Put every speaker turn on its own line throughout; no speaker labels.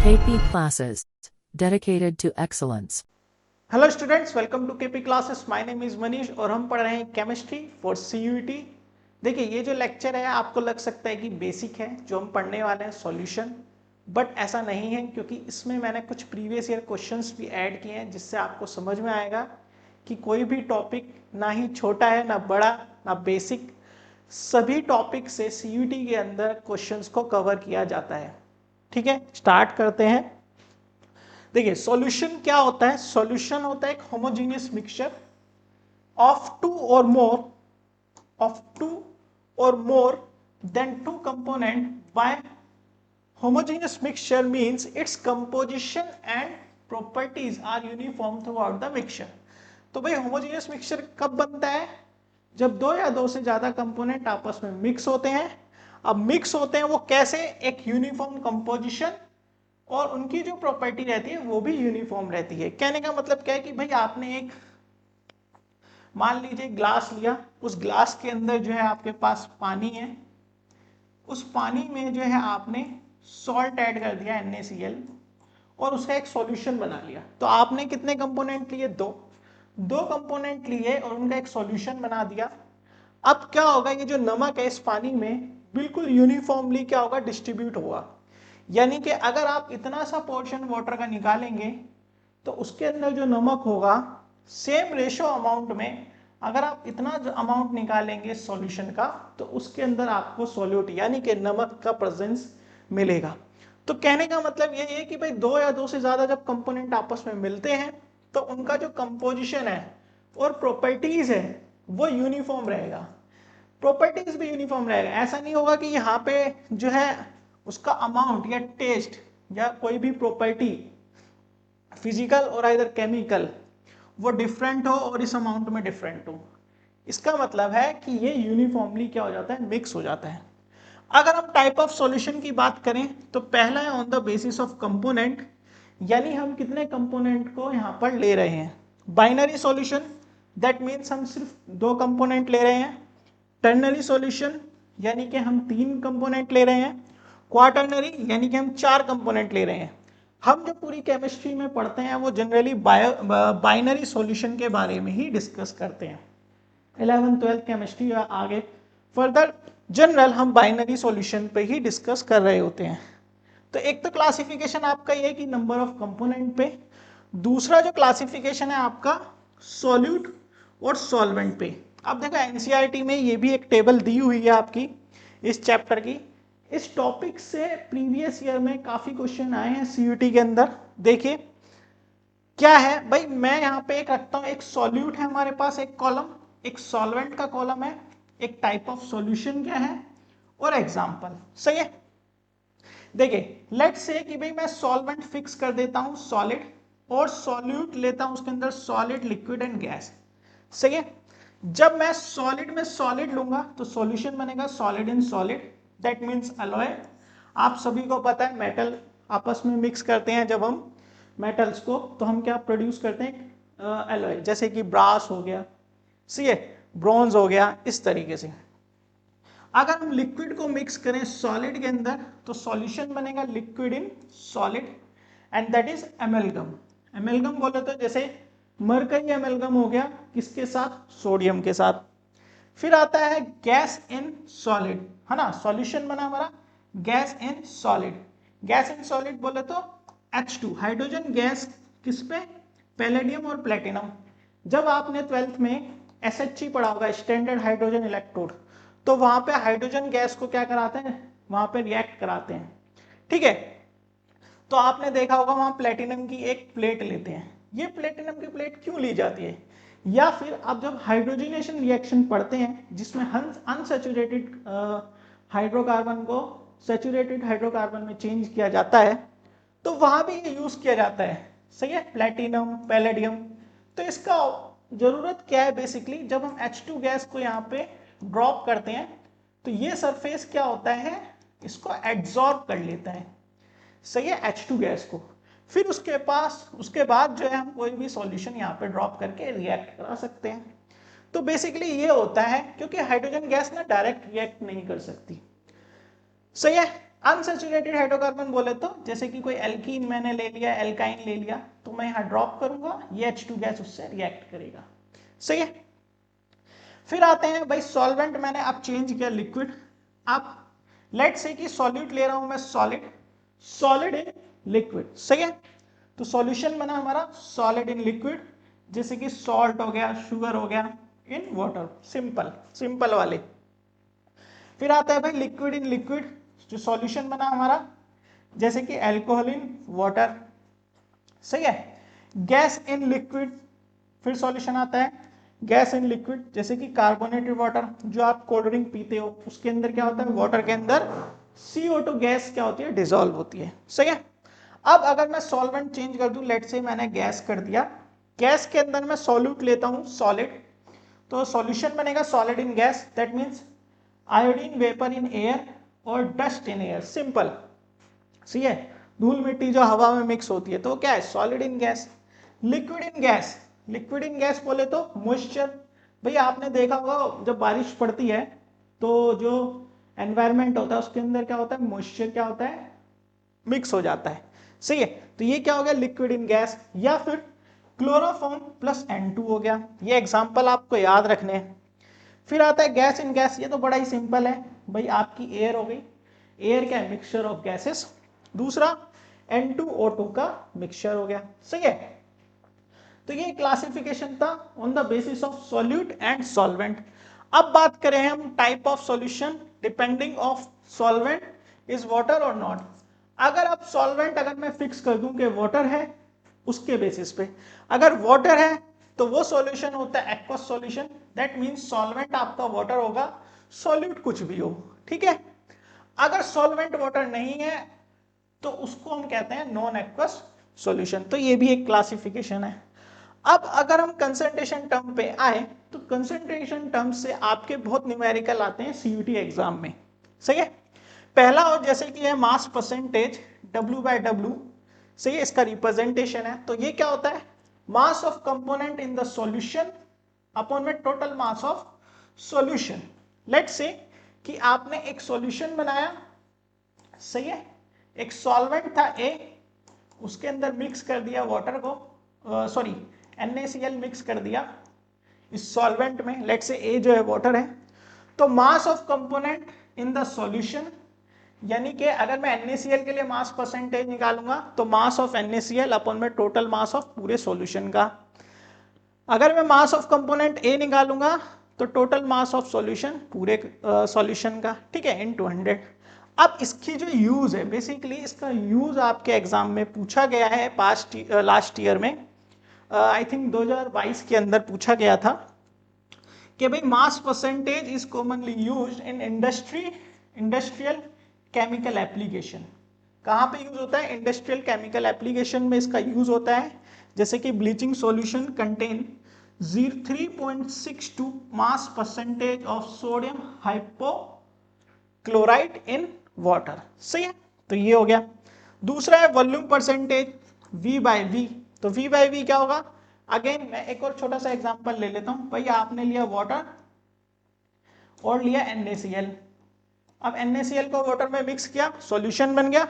KP classes dedicated to excellence.
Hello students, welcome to KP classes. My name is Manish और हम पढ़ रहे हैं केमिस्ट्री फॉर सीयूईटी। देखिए, ये जो लेक्चर है आपको लग सकता है कि बेसिक है जो हम पढ़ने वाले हैं सॉल्यूशन, बट ऐसा नहीं है, क्योंकि इसमें मैंने कुछ प्रीवियस ईयर क्वेश्चंस भी ऐड किए हैं जिससे आपको समझ में आएगा कि कोई भी टॉपिक ना ही छोटा है, ना बड़ा, ना बेसिक, सभी टॉपिक से सीयूईटी के अंदर क्वेश्चंस को कवर किया जाता है। ठीक है, स्टार्ट करते हैं। देखिए, सॉल्यूशन क्या होता है? सॉल्यूशन होता है एक होमोजेनियस मिक्सचर ऑफ टू और more than two component by homogeneous mixture means its composition and properties are uniform throughout the mixture। तो भाई homogeneous mixture कब बनता है? जब दो या दो से ज्यादा कंपोनेंट आपस में मिक्स होते हैं। अब मिक्स होते हैं वो कैसे? एक यूनिफॉर्म कंपोजिशन और उनकी जो प्रॉपर्टी रहती है वो भी यूनिफॉर्म रहती है। कहने का मतलब क्या है कि भाई आपने एक, मान लीजिए ग्लास लिया, उस ग्लास के अंदर जो है आपके पास पानी है, उस पानी में जो है आपने सॉल्ट ऐड कर दिया NaCl और उसका एक सॉल्यूशन बना लिया। तो आपने कितने कंपोनेंट लिए? दो कंपोनेंट लिए और उनका एक सॉल्यूशन बना दिया। अब क्या होगा, ये जो नमक है इस पानी में बिल्कुल यूनिफॉर्मली क्या होगा? डिस्ट्रीब्यूट होगा। यानी कि अगर आप इतना सा पोर्शन वाटर का निकालेंगे तो उसके अंदर जो नमक होगा सेम रेशो अमाउंट में, अगर आप इतना अमाउंट निकालेंगे सॉल्यूशन का तो उसके अंदर आपको सॉल्यूट यानी कि नमक का प्रेजेंस मिलेगा। तो कहने का मतलब ये है कि भाई दो या दो से ज्यादा जब कंपोनेंट आपस में मिलते हैं तो उनका जो कंपोजिशन है और प्रॉपर्टीज है वो यूनिफॉर्म रहेगा, प्रॉपर्टीज भी यूनिफॉर्म रहेगा। ऐसा नहीं होगा कि यहाँ पे जो है उसका अमाउंट या टेस्ट या कोई भी प्रॉपर्टी फिजिकल और इधर केमिकल वो डिफरेंट हो और इस अमाउंट में डिफरेंट हो। इसका मतलब है कि ये यूनिफॉर्मली क्या हो जाता है? मिक्स हो जाता है। अगर हम टाइप ऑफ सॉल्यूशन की बात करें तो पहला है on the basis of component, यानी हम कितने कंपोनेंट को यहाँ पर ले रहे हैं। बाइनरी सॉल्यूशन, दैट मीन्स हम सिर्फ दो कंपोनेंट ले रहे हैं। टर्नरी सॉल्यूशन यानी कि हम तीन कंपोनेंट ले रहे हैं। क्वाटर्नरी यानी कि हम चार कंपोनेंट ले रहे हैं। हम जो पूरी केमिस्ट्री में पढ़ते हैं वो जनरली बाइनरी सॉल्यूशन के बारे में ही डिस्कस करते हैं। 11th 12th केमिस्ट्री या आगे फर्दर जनरल हम बाइनरी सॉल्यूशन पे ही डिस्कस कर रहे होते हैं। तो एक तो क्लासिफिकेशन आपका ये कि नंबर ऑफ कंपोनेंट पे, दूसरा जो क्लासिफिकेशन है आपका सॉल्यूट और सॉल्वेंट पे। अब देखो एनसीईआरटी में ये भी एक टेबल दी हुई है आपकी इस चैप्टर की। इस टॉपिक से प्रीवियस ईयर में काफी क्वेश्चन आए हैं सीयूटी के अंदर। देखिए क्या है भाई, मैं यहाँ पे एक रखता हूँ, एक सॉल्यूट है हमारे पास एक कॉलम, एक सॉल्वेंट का कॉलम है, एक टाइप ऑफ सॉल्यूशन क्या है और एग्जांपल। सही है। देखिए लेट्स से कि भाई मैं सॉल्वेंट फिक्स कर देता हूँ सॉलिड और सॉल्यूट लेता हूँ उसके अंदर सॉलिड, लिक्विड एंड गैस। सही है। जब मैं सॉलिड में सॉलिड लूंगा तो सॉल्यूशन बनेगा solid in solid, that means alloy. आप सभी को पता है मेटल आपस में मिक्स करते हैं, जब हम मेटल्स को तो हम क्या प्रोड्यूस करते हैं? अलॉय, जैसे कि ब्रास हो गया, सही है, ब्रॉन्ज हो गया, इस तरीके से। अगर हम लिक्विड को मिक्स करें सॉलिड के अंदर तो सॉल्यूशन बनेगा liquid in solid and that is amalgam. Amalgam बोले तो जैसे मरकरी एमेल्गम हो गया, किसके साथ? सोडियम के साथ। फिर आता है गैस इन सॉलिड, है ना, सॉल्यूशन बना हमारा gas in solid. Gas in solid बोले तो H2 हाइड्रोजन गैस, किस पे? पैलेडियम और प्लेटिनम। जब आपने 12th में SHE पढ़ा होगा, स्टैंडर्ड हाइड्रोजन इलेक्ट्रोड, तो वहां पे हाइड्रोजन गैस को क्या कराते हैं? वहां पे रिएक्ट कराते हैं। ठीक है। तो आपने देखा होगा वहां प्लेटिनम की एक प्लेट लेते हैं। ये प्लेटिनम की प्लेट क्यों ली जाती है? या फिर आप जब हाइड्रोजनेशन रिएक्शन पढ़ते हैं जिसमें अनसैचुरेटेड हाइड्रोकार्बन को सैचुरेटेड हाइड्रोकार्बन में चेंज किया जाता है, तो वहां भी ये यूज किया जाता है। सही है, प्लेटिनम, पैलेडियम। तो इसका जरूरत क्या है? बेसिकली जब हम H2 गैस को यहाँ पे ड्रॉप करते हैं तो ये सरफेस क्या होता है? इसको एब्जॉर्ब कर लेता है। सही है, H2 गैस को। फिर उसके बाद जो है हम कोई भी सॉल्यूशन यहाँ पे ड्रॉप करके रिएक्ट करा सकते हैं। तो बेसिकली ये होता है, क्योंकि हाइड्रोजन गैस ना डायरेक्ट रिएक्ट नहीं कर सकती। सही है। अनसैचुरेटेड हाइड्रोकार्बन बोले तो जैसे कि कोई एल्कीन मैंने ले लिया, एल्काइन ले लिया, तो मैं यहाँ ड्रॉप करूंगा, ये H2 गैस उससे रिएक्ट करेगा। सही है। फिर आते हैं भाई सॉल्वेंट मैंने अब चेंज किया लिक्विड। अब लेट्स से कि सॉल्यूट ले रहा हूं मैं, सॉलिड इन लिक्विड। सही है। तो सॉल्यूशन बना हमारा सॉलिड इन लिक्विड, जैसे कि सॉल्ट हो गया, शुगर हो गया इन वाटर, सिंपल वाले। फिर आता है भाई लिक्विड इन लिक्विड, जो सॉल्यूशन बना हमारा, जैसे कि अल्कोहल इन वाटर। सही है। गैस इन लिक्विड, फिर सॉल्यूशन आता है गैस इन लिक्विड, जैसे कि कार्बोनेटेड वाटर, जो आप कोल्ड ड्रिंक पीते हो उसके अंदर क्या होता है, वाटर के अंदर CO2 गैस क्या होती है, डिसॉल्व होती है। सही है। अब अगर मैं सॉल्वेंट चेंज कर दूं, लेट से मैंने गैस कर दिया, गैस के अंदर मैं सॉल्यूट लेता हूं सॉलिड, तो सॉल्यूशन बनेगा solid in gas, that means iodine vapour in air और डस्ट इन एयर, सिंपल। सही है। धूल मिट्टी जो हवा में मिक्स होती है तो क्या है, solid in gas. Liquid in gas, liquid in gas बोले तो मॉइस्चर। भाई आपने देखा होगा जब बारिश पड़ती है तो जो एनवायरनमेंट होता है उसके अंदर क्या होता है, मॉइस्चर क्या होता है, मिक्स हो जाता है। सही है। तो ये क्या हो गया, लिक्विड इन गैस। या फिर क्लोरोफॉर्म प्लस N2 हो गया, ये एग्जाम्पल आपको याद रखने हैं। फिर आता है गैस इन गैस, ये तो बड़ा ही सिंपल है भाई, आपकी एयर हो गई, एयर क्या है, मिक्सचर ऑफ गैसेस। दूसरा N2O2 का मिक्सचर हो गया। सही है। तो ये क्लासिफिकेशन था on the basis of solute and solvent. अब बात करें हम type of solution depending of solvent is water और नॉट। अगर आप सॉल्वेंट अगर मैं फिक्स कर दूं कि वाटर है, उसके बेसिस पे, अगर वाटर है तो वो सॉल्यूशन होता है aqueous solution, that means solvent आपका वाटर होगा, सॉल्यूट कुछ भी हो। ठीक है। अगर सॉल्वेंट वाटर नहीं है तो उसको हम कहते हैं नॉन एक्वस सॉल्यूशन। तो ये भी एक क्लासिफिकेशन है। अब अगर हम कंसंट्रेशन टर्म पे आए तो कंसंट्रेशन टर्म से आपके बहुत न्यूमेरिकल आते हैं CUT एग्जाम में। सही है। पहला और जैसे कि है मास परसेंटेज W/W, सही है, इसका रिप्रेजेंटेशन है। तो ये क्या होता है, mass of component in the solution upon में total mass of solution. Let's say कि आपने एक सॉल्यूशन बनाया, सही है, एक सॉल्वेंट था A, उसके अंदर मिक्स कर दिया वाटर को, सॉरी NaCl मिक्स कर दिया इस सॉल्वेंट में, लेट से A जो है वाटर है, तो मास of component in the solution, यानी कि अगर मैं NaCl के लिए मास परसेंटेज निकालूंगा तो मास ऑफ NaCl अपॉन में टोटल मास ऑफ पूरे सॉल्यूशन का। अगर मैं मास ऑफ कंपोनेंट A निकालूंगा तो टोटल मास ऑफ सॉल्यूशन पूरे सॉल्यूशन का। ठीक है, इन 200। अब इसकी जो यूज है, बेसिकली इसका यूज आपके एग्जाम में पूछा गया है लास्ट ईयर में, आई थिंक 2022 के अंदर पूछा गया था कि भाई mass percentage is commonly used in industrial chemical application. कहाँ पे यूज होता है, इंडस्ट्रियल केमिकल एप्लीकेशन में इसका यूज होता है। जैसे कि bleaching solution contain 3.62 mass percentage of sodium hypochlorite in water. सही है। तो ये हो गया। दूसरा है वॉल्यूम परसेंटेज V/V। तो V/V क्या होगा, अगेन मैं एक और छोटा सा एग्जांपल ले लेता हूं। भाई आपने लिया वाटर और लिया NaCl, अब NaCl को वाटर में मिक्स किया, सॉल्यूशन बन गया।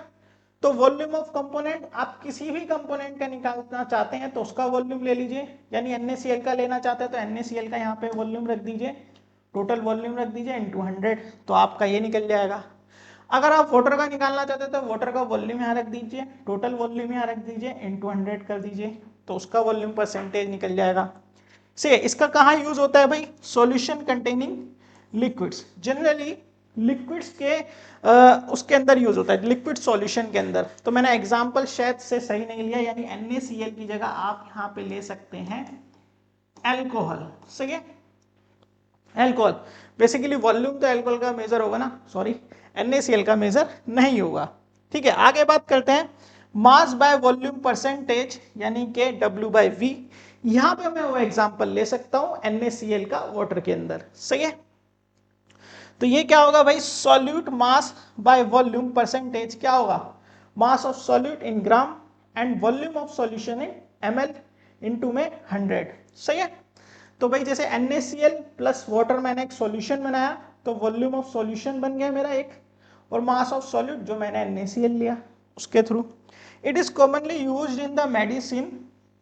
तो वॉल्यूम ऑफ कंपोनेंट, आप किसी भी कंपोनेंट का निकालना चाहते हैं तो उसका वॉल्यूम ले लीजिए, यानी NaCl का लेना चाहते हैं तो NaCl का यहाँ पे वॉल्यूम रख दीजिए, टोटल वॉल्यूम रख दीजिए इनटू 100, तो आपका ये निकल जाएगा। अगर आप वाटर का निकालना चाहते हैं तो वाटर का वॉल्यूम यहाँ रख दीजिए, टोटल वॉल्यूम यहाँ रख दीजिए, इनटू 100 कर दीजिए, तो उसका वॉल्यूम परसेंटेज निकल जाएगा। से इसका कहाँ यूज होता है भाई, solution containing liquids. Generally liquids के उसके अंदर यूज होता है, लिक्विड सॉल्यूशन के अंदर। तो मैंने एग्जांपल शायद से सही नहीं लिया, यानी NaCl की जगह आप यहाँ पे ले सकते हैं अल्कोहल। सही है, अल्कोहल। बेसिकली वॉल्यूम तो अल्कोहल का मेजर होगा ना, सॉरी NaCl का मेजर नहीं होगा। ठीक है, आगे बात करते हैं मास बाय वॉल्यूम परसेंटेज, यानी कि W/V। यहां पे मैं वो एग्जांपल ले सकता हूं NaCl का वाटर के अंदर। सही है। तो ये क्या होगा भाई, solute mass by volume percentage क्या होगा, mass of solute in gram and volume of solution in ml into में 100। सही है। तो भाई जैसे NaCl प्लस वाटर मैंने एक सॉल्यूशन बनाया तो वॉल्यूम ऑफ सॉल्यूशन बन गया मेरा एक, और मास ऑफ सॉल्यूट जो मैंने NaCl लिया उसके through. It is commonly used in the medicine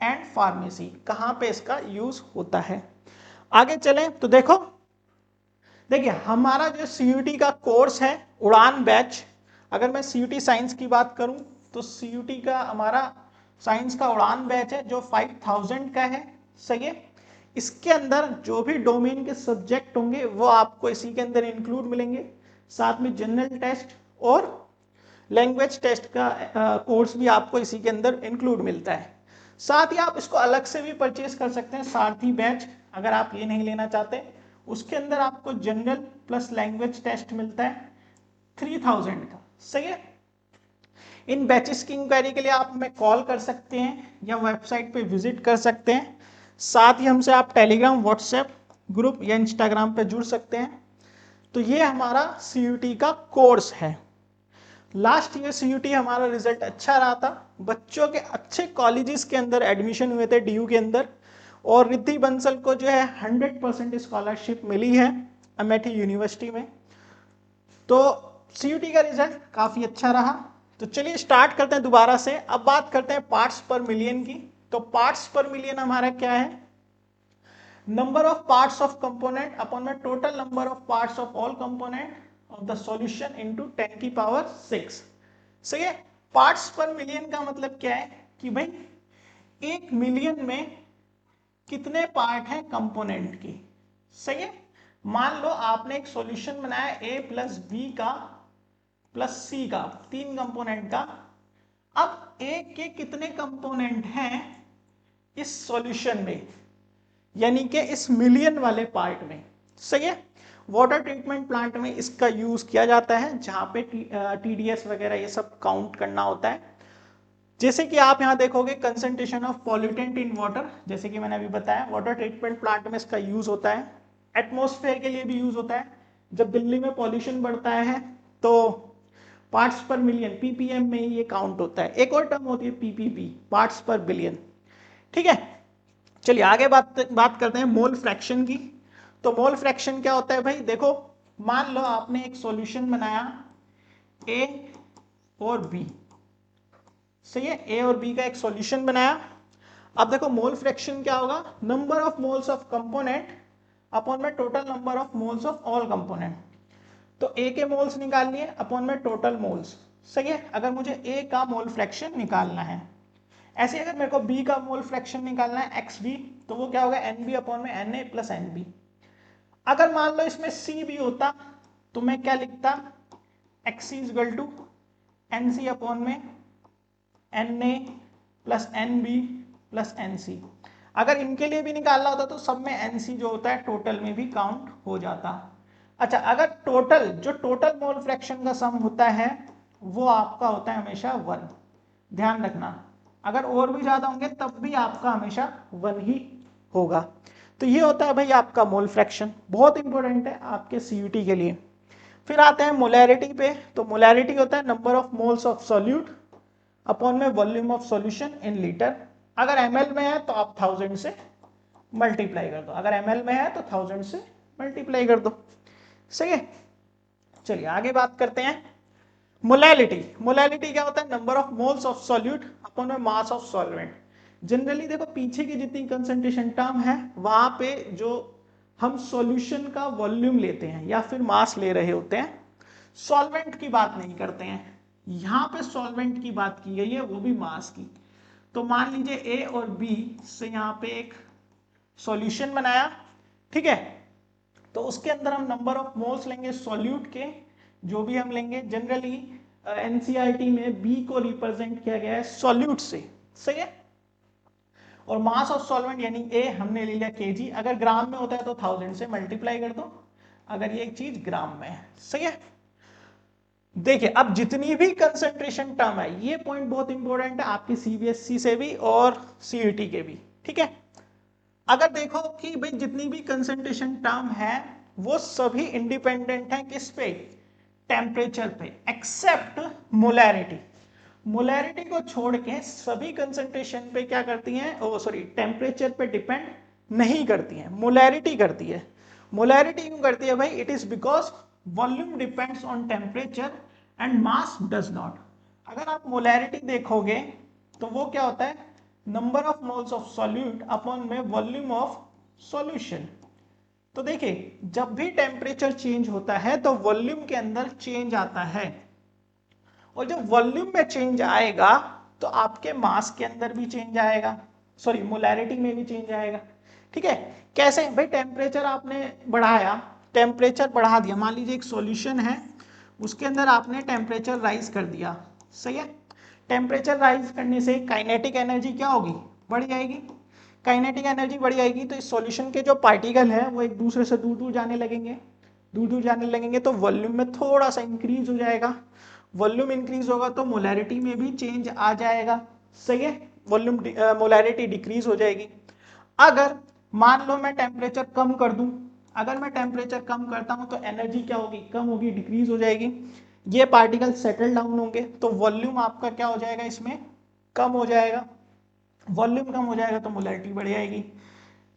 and pharmacy, कहाँ पे इसका यूज होता है। आगे चलें तो देखिए हमारा जो CUT का कोर्स है उड़ान बैच, अगर मैं CUT साइंस की बात करूं तो CUT का हमारा साइंस का उड़ान बैच है जो 5000 का है, सही है। इसके अंदर जो भी डोमेन के सब्जेक्ट होंगे वो आपको इसी के अंदर इंक्लूड मिलेंगे, साथ में जनरल टेस्ट और लैंग्वेज टेस्ट का कोर्स भी आपको इसी के अंदर इंक्लूड मिलता है। साथ ही आप इसको अलग से भी परचेज कर सकते हैं, सारथी बैच, अगर आप ये नहीं लेना चाहते उसके अंदर आपको जनरल प्लस लैंग्वेज टेस्ट मिलता है 3000 का, सही है। इन बैचेस की इंक्वायरी के लिए आप हमें कॉल कर सकते हैं या वेबसाइट पे विजिट कर सकते हैं। साथ ही हमसे आप टेलीग्राम, व्हाट्सएप ग्रुप या इंस्टाग्राम पे जुड़ सकते हैं। तो ये हमारा CUT का कोर्स है। लास्ट ईयर CUT हमारा रिजल्ट अच्छा रहा था, बच्चों के अच्छे कॉलेजेस के अंदर एडमिशन हुए थे DU के अंदर, और रिद्धि बंसल को जो है 100% स्कॉलरशिप मिली है अमेठी यूनिवर्सिटी में। तो CUT का रिजल्ट काफ़ी अच्छा रहा। तो चलिए स्टार्ट करते हैं दोबारा से। अब बात करते हैं पार्ट्स पर मिलियन की। तो पार्ट्स पर मिलियन हमारा क्या है, number of parts of component upon में total number of parts of all component of the solution into 10 की पावर 6, सही है। पार्ट्स पर मिलियन का मतलब क्या है कि भाई 1 मिलियन में कितने पार्ट हैं कंपोनेंट की, सही है। मान लो आपने एक सॉल्यूशन बनाया A प्लस B का प्लस C का, 3 कंपोनेंट का। अब A के कितने कंपोनेंट हैं इस सॉल्यूशन में, यानी कि इस मिलियन वाले पार्ट में, सही है। वाटर ट्रीटमेंट प्लांट में इसका यूज किया जाता है जहां पे TDS वगैरह ये सब काउंट करना होता है। जैसे कि आप यहां देखोगे concentration of pollutant in water, जैसे कि मैंने अभी बताया वाटर ट्रीटमेंट प्लांट में इसका यूज होता है। एटमॉस्फेयर के लिए भी यूज होता है, जब दिल्ली में पॉल्यूशन बढ़ता है तो पार्ट्स पर मिलियन PPM में ये काउंट होता है। एक और टर्म होती है PPP, पार्ट्स पर बिलियन, ठीक है। चलिए आगे बात करते हैं मोल फ्रैक्शन की। तो मोल फ्रैक्शन क्या होता है भाई, देखो मान लो आपने एक सॉल्यूशन बनाया A और B, सही है। A और B का एक सॉल्यूशन बनाया। अब देखो मोल फ्रैक्शन क्या होगा, number of moles of component upon में total number of moles of all component. तो A के मोल्स निकाल लिए अपॉन में टोटल मोल्स, सही है। अगर मुझे A का मोल फ्रैक्शन निकालना है, ऐसे अगर मेरे को B का मोल फ्रैक्शन निकालना है XB, तो वो क्या होगा NB अपॉन में Na प्लस NB। अगर मान लो इसमें C भी होता तो मैं क्या लिखता, XC is equal to NC upon में Na plus NB plus NC। अगर इनके लिए भी निकालना होता तो सब में NC जो होता है टोटल में भी काउंट हो जाता। अच्छा, अगर टोटल मोल फ्रैक्शन का सम होता है वो आपका होता है हमेशा 1, ध्यान रखना। अगर और भी ज्यादा होंगे तब भी आपका हमेशा 1 ही होगा। तो ये होता है भाई आपका मोल फ्रैक्शन, बहुत इंपॉर्टेंट है आपके CUT के लिए। फिर आते हैं मोलैरिटी पे। तो मोलैरिटी होता है number of moles of solute upon में volume of solution in litre. अगर ml में है तो आप 1000 से मल्टीप्लाई कर दो, अगर ml में है तो 1000 से मल्टीप्लाई कर दो, सही है। चलिए आगे बात करते हैं मोलैलिटी। मोलैलिटी क्या होता है, number of moles of solute upon में मास ऑफ सॉल्वेंट। जनरली देखो पीछे की जितनी कंसंट्रेशन टर्म है वहां पे जो हम सॉल्यूशन का वॉल्यूम लेते हैं या फिर मास ले रहे होते हैं, सॉल्वेंट की बात नहीं करते हैं। यहां पे सॉल्वेंट की बात की गई है, वो भी मास की। तो मान लीजिए A और B से यहाँ पे एक सॉल्यूशन बनाया, ठीक है। तो उसके अंदर हम नंबर ऑफ मोल्स लेंगे सॉल्यूट के, जो भी हम लेंगे। जनरली NCERT में B को रिप्रेजेंट किया गया है सॉल्यूट से, सही है। और मास ऑफ सॉल्वेंट यानी A हमने ले लिया kg, अगर ग्राम में होता है तो 1000 से मल्टीप्लाई कर दो, अगर ये एक चीज ग्राम में है, सही है। देखिए अब जितनी भी कंसंट्रेशन टर्म है, ये पॉइंट बहुत इंपॉर्टेंट है आपकी CBSE से भी और CUT के भी, ठीक है। अगर देखो कि भाई जितनी भी कंसंट्रेशन टर्म है वो सभी इंडिपेंडेंट है किस पे, टेम्परेचर पे, एक्सेप्ट मोलैरिटी। मोलैरिटी को छोड़ के सभी कंसंट्रेशन पे क्या करती हैं, ओ सॉरी टेम्परेचर पे डिपेंड नहीं करती हैं, मोलैरिटी करती है। मोलैरिटी क्यों करती है भाई, it is because volume depends on temperature and mass does not. अगर आप मोलैरिटी देखोगे तो वो क्या होता है, number of moles of solute upon में वॉल्यूम ऑफ सॉल्यूशन। तो देखिए जब भी टेम्परेचर चेंज होता है तो वॉल्यूम के अंदर चेंज आता है, और जब वॉल्यूम में चेंज आएगा तो आपके मास के अंदर भी चेंज आएगा, सॉरी मोलैरिटी में भी चेंज आएगा। ठीक है, कैसे भाई, टेम्परेचर आपने बढ़ाया, टेम्परेचर बढ़ा दिया, मान लीजिए एक सॉल्यूशन है उसके अंदर आपने टेम्परेचर राइज कर दिया, सही है। टेम्परेचर राइज करने से काइनेटिक एनर्जी क्या होगी, बढ़ जाएगी। काइनेटिक एनर्जी बढ़ जाएगी तो इस सॉल्यूशन के जो पार्टिकल है वो एक दूसरे से दूर दूर जाने लगेंगे, दूर दूर जाने लगेंगे तो वॉल्यूम में थोड़ा सा इंक्रीज हो जाएगा। वॉल्यूम इंक्रीज होगा तो मोलैरिटी में भी चेंज आ जाएगा, सही है। वॉल्यूम मोलैरिटी डिक्रीज हो जाएगी। अगर मान लो मैं टेम्परेचर कम कर दूं, अगर मैं टेम्परेचर कम करता हूं तो एनर्जी क्या होगी, कम होगी, डिक्रीज हो जाएगी। ये पार्टिकल सेटल डाउन होंगे तो वॉल्यूम आपका क्या हो जाएगा, इसमें कम हो जाएगा। वॉल्यूम कम हो जाएगा तो मोलैरिटी बढ़ जाएगी,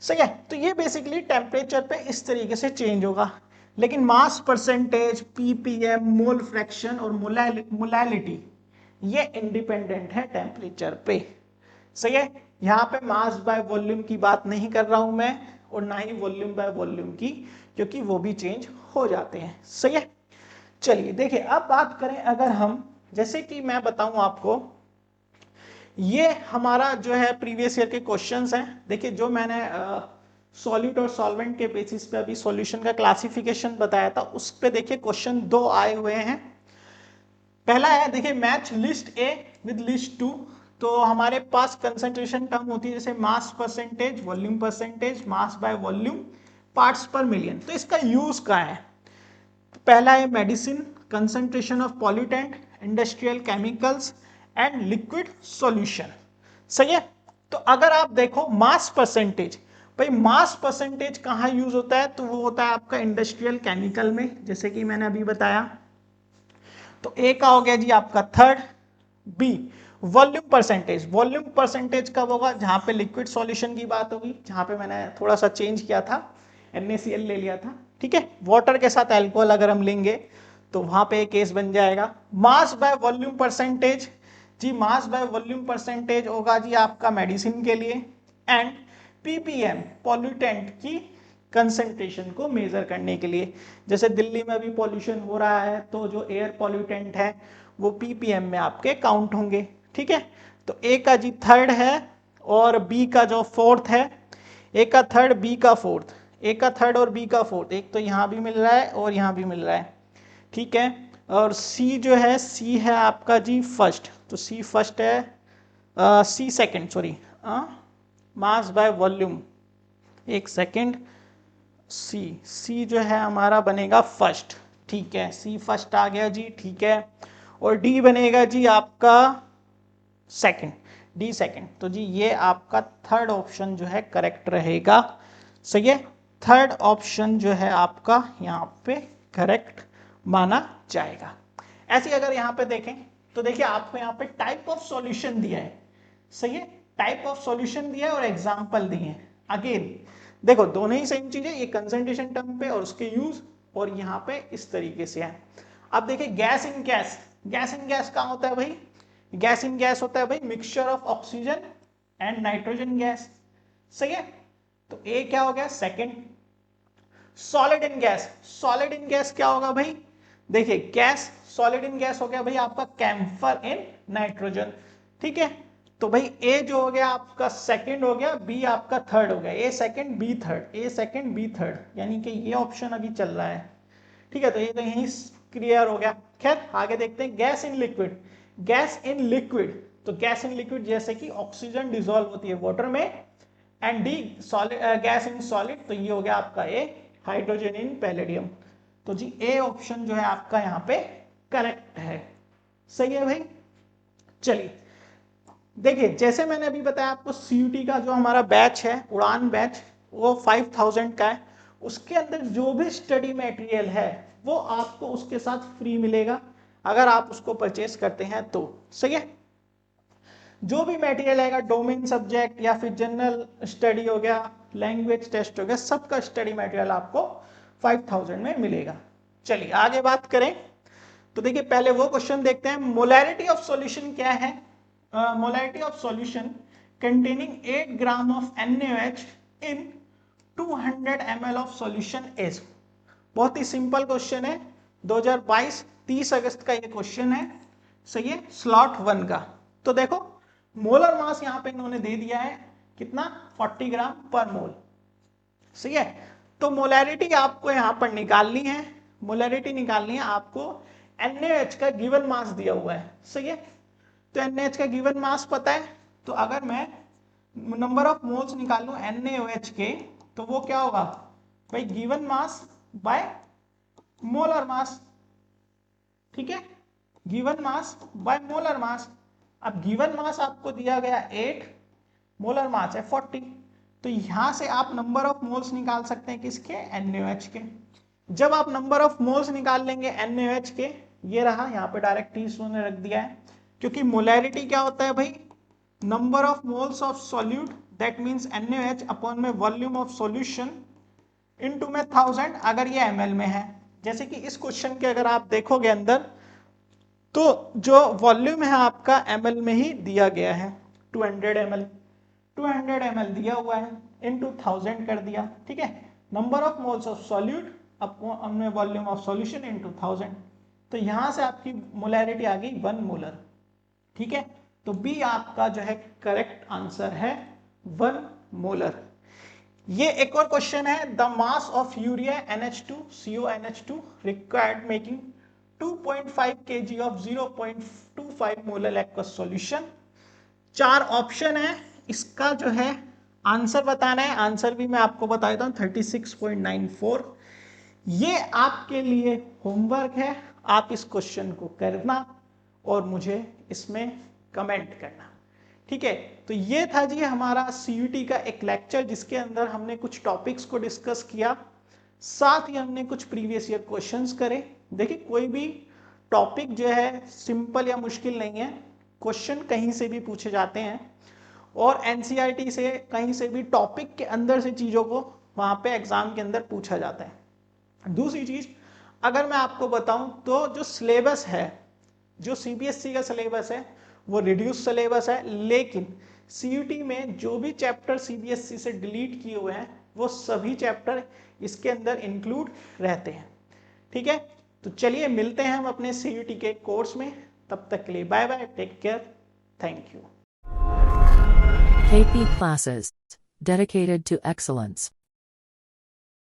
सही है। तो ये बेसिकली टेम्परेचर पे इस तरीके से चेंज होगा। लेकिन mass percentage, ppm, mole fraction और मोलैलिटी ये इंडिपेंडेंट है टेम्परेचर पे, सही है। यहाँ पे मास बाय वॉल्यूम की बात नहीं कर रहा हूं मैं, और ना ही वॉल्यूम बाय वॉल्यूम की, क्योंकि वो भी चेंज हो जाते हैं, सही है। चलिए देखिए अब बात करें, अगर हम जैसे कि मैं बताऊं आपको, ये हमारा जो है प्रीवियस ईयर के क्वेश्चंस हैं। देखिए जो मैंने सॉलिड और सॉल्वेंट के बेसिस पे अभी सॉल्यूशन का क्लासिफिकेशन बताया था, उस पे देखिए क्वेश्चन दो आए हुए हैं। पहला है देखिए, match list A with list two. तो हमारे पास कंसंट्रेशन टर्म होती है जैसे mass percentage, volume percentage, mass by volume, parts per million. तो इसका यूज क्या है, पहला है medicine, concentration of pollutant, industrial chemicals and liquid solution, सही है। तो अगर आप देखो मास परसेंटेज, भाई मास परसेंटेज कहाँ यूज होता है, तो वो होता है आपका इंडस्ट्रियल केमिकल में, जैसे कि मैंने अभी बताया। तो ए का हो गया जी आपका third. B volume percentage, volume percentage कब होगा, जहां पे लिक्विड सॉल्यूशन की बात होगी, जहां पे मैंने थोड़ा सा चेंज किया था, NaCl ले लिया था, ठीक है। वाटर के साथ अल्कोहल अगर हम लेंगे तो वहां पे एक केस बन जाएगा। मास बाय वॉल्यूम परसेंटेज, जी मास बाय वॉल्यूम परसेंटेज होगा जी आपका मेडिसिन के लिए। एंड पीपीएम पॉल्यूटेंट की कंसंट्रेशन को मेजर करने के लिए, जैसे दिल्ली में भी पॉल्यूशन हो रहा है तो जो एयर पॉल्यूटेंट है वो पीपीएम में आपके काउंट होंगे, ठीक है। तो ए का जी थर्ड है और बी का जो फोर्थ है, ए का थर्ड, बी का फोर्थ, ए का थर्ड और बी का फोर्थ, एक तो यहाँ भी मिल रहा है और यहाँ भी मिल रहा है, ठीक है। और सी जो है, सी है आपका जी फर्स्ट, तो सी फर्स्ट है, C second, sorry, mass by volume, एक सेकंड, सी जो है हमारा बनेगा फर्स्ट, ठीक है, सी फर्स्ट आ गया जी, ठीक है। और डी बनेगा जी आपका सेकंड, डी सेकंड। तो जी ये आपका थर्ड ऑप्शन जो है करेक्ट रहेगा, सही है। थर्ड ऑप्शन जो है आपका यहाँ पे करेक्ट माना जाएगा। ऐसे अगर यहाँ पे देखें तो देखिए आपको यहाँ पे टाइप ऑफ सॉल्यूशन दिया है, सही है, टाइप ऑफ सॉल्यूशन दिया है और एग्जांपल दिए हैं। अगेन देखो दोनों ही सेम चीज है, ये कंसंट्रेशन टर्म पे और उसके यूज, और यहाँ पे इस तरीके से है। अब देखिए gas in gas, gas in gas कहाँ होता है भाई, गैस इन गैस होता है भाई mixture of oxygen and nitrogen gas, सही है। तो ए क्या हो गया, second. Solid in gas, solid in gas क्या होगा भाई, देखिए गैस, सॉलिड इन गैस हो गया भाई आपका कैम्फर इन नाइट्रोजन, ठीक है। तो भाई ए जो हो गया आपका सेकंड हो गया, बी आपका थर्ड हो गया, ए सेकंड बी थर्ड, ए सेकंड बी थर्ड, यानी कि ये ऑप्शन अभी चल रहा है, ठीक है। तो ये तो यही क्लियर हो गया। खैर आगे देखते हैं gas in liquid, gas in liquid, तो गैस इन लिक्विड जैसे कि ऑक्सीजन डिसॉल्व होती है वाटर में, and D solid, gas in solid, तो ये हो गया आपका ए हाइड्रोजन इन पैलेडियम। तो जी ए ऑप्शन जो है आपका यहाँ पे करेक्ट है, सही है भाई। चलिए देखिए जैसे मैंने अभी बताया आपको, CUT का जो हमारा बैच है, उड़ान बैच, वो 5000 का है। उसके अंदर जो भी स्टडी मटेरियल है वो आपको उसके साथ फ्री मिलेगा अगर आप उसको परचेस करते हैं तो, सही है। जो भी मटेरियल आएगा, डोमेन सब्जेक्ट या फिर जनरल स्टडी हो गया, लैंग्वेज टेस्ट हो गया, सबका स्टडी मटेरियल आपको 5000 में मिलेगा। चलिए आगे बात करें तो देखिए पहले वो क्वेश्चन देखते हैं। मोलैरिटी ऑफ सॉल्यूशन क्या है? Molarity of solution containing 8 gram of NaOH in 200 ml of solution is. बहुत ही सिंपल क्वेश्चन है, 2022 30 अगस्त का ये क्वेश्चन है, सही है, स्लॉट 1 का। तो देखो मोलर मास यहाँ पे इन्होंने दे दिया है कितना, 40 ग्राम पर मोल, सही है। तो मोलैरिटी आपको यहाँ पर निकालनी है, मोलैरिटी निकालनी है आपको, NaOH का गिवन मास दिया हुआ है, सही है। तो NaOH का गिवन मास पता है, तो अगर मैं नंबर ऑफ मोल्स निकालूं NaOH के, तो वो क्या होगा भाई, given mass by molar mass, ठीक है, given mass by molar mass. अब गिवन मास आपको दिया गया 8, मोलर मास है 40, तो यहां से आप नंबर ऑफ मोल्स निकाल सकते हैं किसके, NaOH के। जब आप नंबर ऑफ मोल्स निकाल लेंगे NaOH के, ये रहा यहाँ पे डायरेक्ट T ने रख दिया है, क्योंकि मोलैरिटी क्या होता है भाई, number of moles of solute, that means NaOH upon में वॉल्यूम ऑफ सॉल्यूशन इनटू में 1000, अगर ये ml में है। जैसे कि इस क्वेश्चन के अगर आप देखोगे अंदर, तो जो वॉल्यूम है आपका ml में ही दिया गया है, 200 ml, 200 ml दिया हुआ है, इनटू 1000 कर दिया, ठीक है। Number of moles of solute अपने वॉल्यूम ऑफ सॉल्यूशन इनटू 1000, तो यहां से आपकी मोलैरिटी आ गई 1 मोलर, ठीक है। तो बी आपका जो है करेक्ट आंसर है 1 मोलर। ये एक और क्वेश्चन है, the mass of urea NH2CONH2 required making 2.5 kg of 0.25 molar aqueous solution. 4 option है, इसका जो है आंसर बताना है। आंसर भी मैं आपको बता देता हूं 36.94। ये आपके लिए होमवर्क है, आप इस क्वेश्चन को करना और मुझे इसमें कमेंट करना, ठीक है। तो ये था जी हमारा CUT का एक लेक्चर, जिसके अंदर हमने कुछ टॉपिक्स को डिस्कस किया, साथ ही हमने कुछ प्रीवियस ईयर क्वेश्चंस करे। देखिए कोई भी टॉपिक जो है सिंपल या मुश्किल नहीं है, क्वेश्चन कहीं से भी पूछे जाते हैं, और NCERT से कहीं से भी टॉपिक के अंदर से चीज़ों को वहाँ पे एग्जाम के अंदर पूछा जाता है। दूसरी चीज़ अगर मैं आपको बताऊं, तो जो सिलेबस है, जो CBSE का सिलेबस है वो रिड्यूस सिलेबस है, लेकिन CUT में जो भी चैप्टर CBSE से डिलीट किए हुए हैं वो सभी चैप्टर इसके अंदर इंक्लूड रहते हैं, ठीक है। तो चलिए मिलते हैं हम अपने CUT के कोर्स में, तब तक के लिए bye bye, take care, thank you.
KP classes dedicated to excellence.